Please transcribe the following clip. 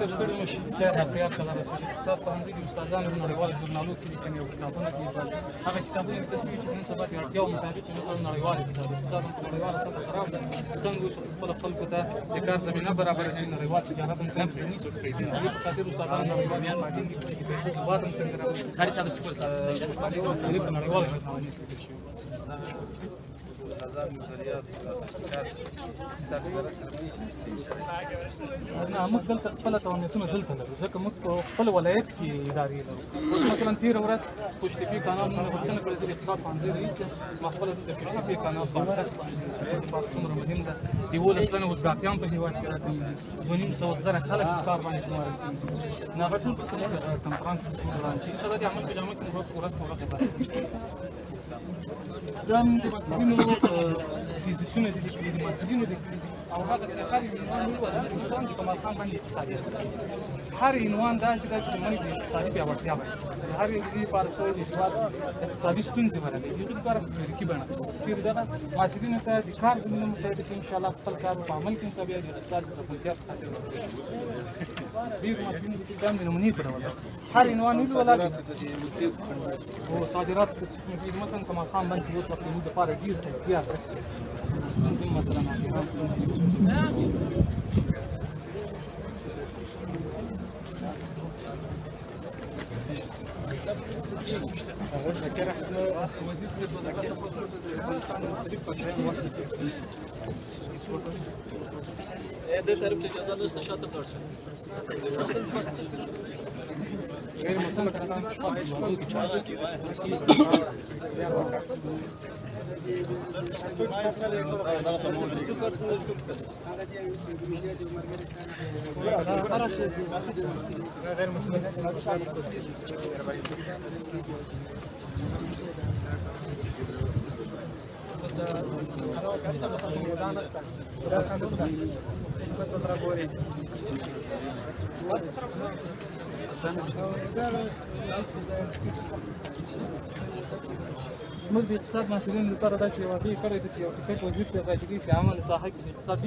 صاحب ستړي مشي خیر حسیات ته رسېږي اقتصاد په همدې استادانو نړیوالو ژورنالو کې لیکنې او کتابونه کېږي هغه کتابونه لیکل شوي چې نن سبا د اړتیاو مطابق مثلا نړیوال اقتصاد په نړیواله سطحه خراب ده څنګه اوس خپلو خلکو ته د کار زمینه برابره شي نړیوال تجارت هم څنګه پرېنیسي د دې په خاطر استادان نړیوالان مالي دي د پیسو ثبات هم څنګه راوړي په نړیوالو قوانینو کې لیکل شوي نه موږ دلته خپله توانایتونه دلته لرو ځکه موږ په خپل ولایت کې ادارې لرو اوس مثلا تېره ورځ پشتپي کانال موږ غوښتنه کړې چې د اقتصاد پوهنځي رئیس ما خپله د پشتپي کانال بارتر لپاره څومره مهم ده 11 سلنه وزګارتیان په هېواد کې راغلي 2.5 زره خلک په کار باندې شمارل کېږي نو هغه ټول په کنفرانس کې وړاندې شي انشاءالله د عمل په جامه کې ورځ په ورځ دا د مسؤلینو فیزیسونه دي د مسؤلینو دي او هغه چې هر عنوان مثلا د کمال خان باندې اقتصادي هر عنوان داسې ده چې د ملک د اقتصادي پیاوړتیا باندې هر یو دې لپاره څو د هېواد اقتصادي ستونزې ورغلي د دې لپاره په فزیکي بڼه چې دغه مسؤلینو ته د کار زمینه مساعده کړي انشاءالله خپل کار په عمل کې بیا د اقتصاد د پیاوړتیا په خاطر ډېر مسؤلین دي دا د نمونې په ډول هر عنوان ویل او صادرات مثلا کمال خان باندې اوس وخت موږ لپاره ډېر احتیاط مثلا ده طرف ته اجازه نشته شاته لاړ شئ غیر مسلم کسان غیر مسلم موږ د اقتصاد مسؤلینو لپاره داسې واقعي کړی ده چې یو ټکټ وزیر صاحب راځي چې عامه ساحه کې د اقتصاد